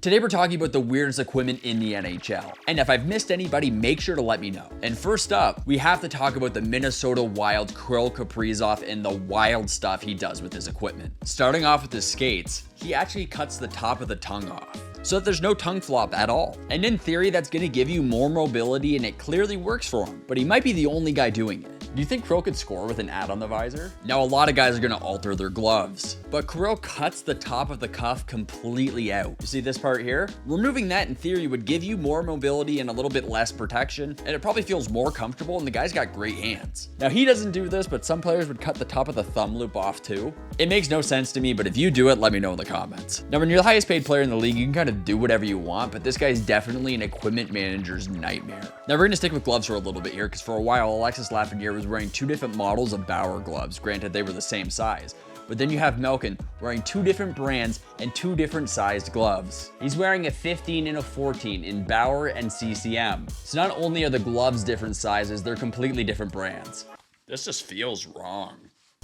Today we're talking about the weirdest equipment in the NHL. And if I've missed anybody, make sure to let me know. And first up, we have to talk about the Minnesota Wild Krill Kaprizov and the wild stuff he does with his equipment. Starting off with his skates, he actually cuts the top of the tongue off, so that there's no tongue flop at all. And in theory, that's gonna give you more mobility, and it clearly works for him, but he might be the only guy doing it. Do you think Krill could score with an ad on the visor? Now, a lot of guys are gonna alter their gloves, but Krill cuts the top of the cuff completely out. You see this part here? Removing that in theory would give you more mobility and a little bit less protection, and it probably feels more comfortable, and the guy's got great hands. Now, he doesn't do this, but some players would cut the top of the thumb loop off too. It makes no sense to me, but if you do it, let me know in the comments. Now, when you're the highest paid player in the league, you can kind of do whatever you want, but this guy is definitely an equipment manager's nightmare. Now, we're gonna stick with gloves for a little bit here, because for a while, Alexis Lafreniere was wearing two different models of Bauer gloves. Granted, they were the same size. But then you have Malkin wearing two different brands and two different sized gloves. He's wearing a 15 and a 14 in Bauer and CCM. So not only are the gloves different sizes, they're completely different brands. This just feels wrong.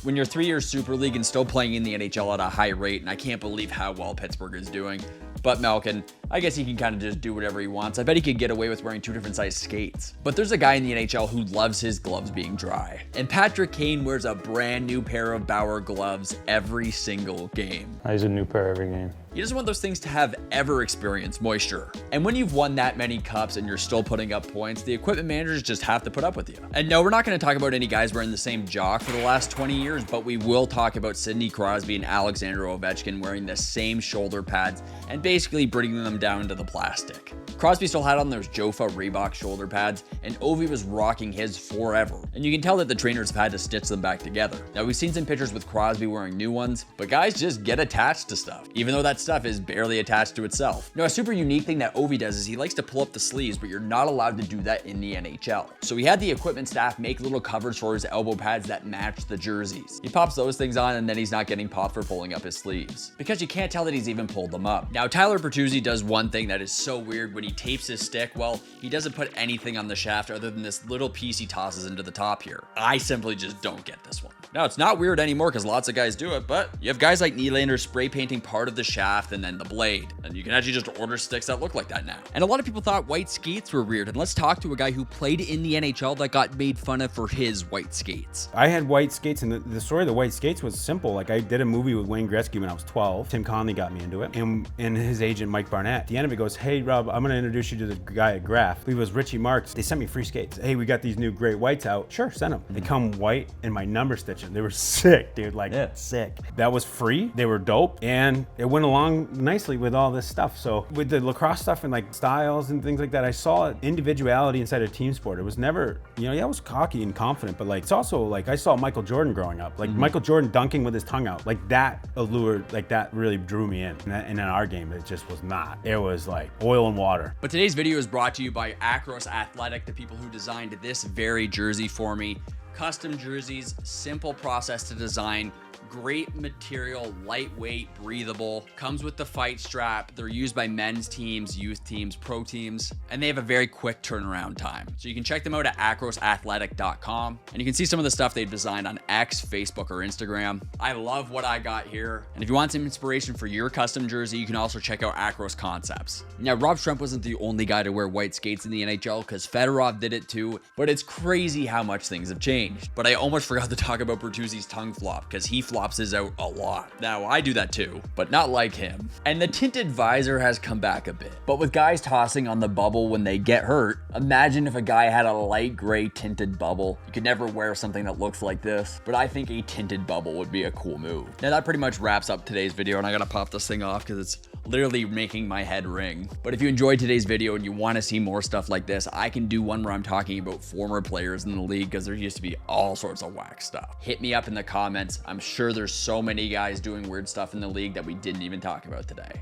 When you're 3 years Super League and still playing in the NHL at a high rate, and I can't believe how well Pittsburgh is doing, but Malkin, I guess he can kind of just do whatever he wants. I bet he could get away with wearing two different size skates. But there's a guy in the NHL who loves his gloves being dry. And Patrick Kane wears a brand new pair of Bauer gloves every single game. I use a new pair every game. He doesn't want those things to have ever experienced moisture. And when you've won that many cups and you're still putting up points, the equipment managers just have to put up with you. And no, we're not going to talk about any guys wearing the same jock for the last 20 years, but we will talk about Sidney Crosby and Alexander Ovenchkin wearing the same shoulder pads and basically bringing them down to the plastic. Crosby still had on those Jofa Reebok shoulder pads, and Ovi was rocking his forever. And you can tell that the trainers have had to stitch them back together. Now, we've seen some pictures with Crosby wearing new ones, but guys just get attached to stuff, even though that stuff is barely attached to itself. Now, a super unique thing that Ovi does is he likes to pull up the sleeves, but you're not allowed to do that in the NHL. So he had the equipment staff make little covers for his elbow pads that match the jerseys. He pops those things on, and then he's not getting popped for pulling up his sleeves, because you can't tell that he's even pulled them up. Now, Tyler Bertuzzi does one thing that is so weird when he tapes his stick. Well, he doesn't put anything on the shaft other than this little piece he tosses into the top here. I simply just don't get this one. Now, it's not weird anymore because lots of guys do it, but you have guys like Nylander spray painting part of the shaft and then the blade, and you can actually just order sticks that look like that now. And a lot of people thought white skates were weird, and let's talk to a guy who played in the NHL that got made fun of for his white skates. I had white skates, and the story of the white skates was simple. Like, I did a movie with Wayne Gretzky when I was 12. Tim Conley got me into it, and his agent Mike Barnett. At the end of it goes, "Hey Rob, I'm gonna introduce you to the guy at Graph." He was Richie Marks. They sent me free skates. "Hey, we got these new great whites out." Sure, send them. They come white and my number stitching. They were sick, dude. Like, sick. That was free. They were dope, and it went along nicely with all this stuff. So with the lacrosse stuff and like styles and things like that, I saw individuality inside a team sport. It was never, I was cocky and confident, but like, it's also like I saw Michael Jordan growing up, like Michael Jordan dunking with his tongue out, like that allured, like that really drew me in. And in our game, it just was not. It was like oil and water. But today's video is brought to you by Acros Athletic, the people who designed this very jersey for me. Custom jerseys, simple process to design, great material, lightweight, breathable, comes with the fight strap. They're used by men's teams, youth teams, pro teams, and they have a very quick turnaround time. So you can check them out at acrosathletic.com, and you can see some of the stuff they've designed on X, Facebook, or Instagram. I love what I got here, and if you want some inspiration for your custom jersey, you can also check out Acros Concepts. Now, Rob Schremp wasn't the only guy to wear white skates in the NHL, because Fedorov did it too, but it's crazy how much things have changed. But I almost forgot to talk about Bertuzzi's tongue flop, because he flops his out a lot. Now, I do that too, but not like him. And the tinted visor has come back a bit. But with guys tossing on the bubble when they get hurt, imagine if a guy had a light gray tinted bubble. You could never wear something that looks like this, but I think a tinted bubble would be a cool move. Now, that pretty much wraps up today's video, and I gotta pop this thing off because it's literally making my head ring. But if you enjoyed today's video and you want to see more stuff like this, I can do one where I'm talking about former players in the league, because there used to be all sorts of whack stuff. Hit me up in the comments. I'm sure there's so many guys doing weird stuff in the league that we didn't even talk about today.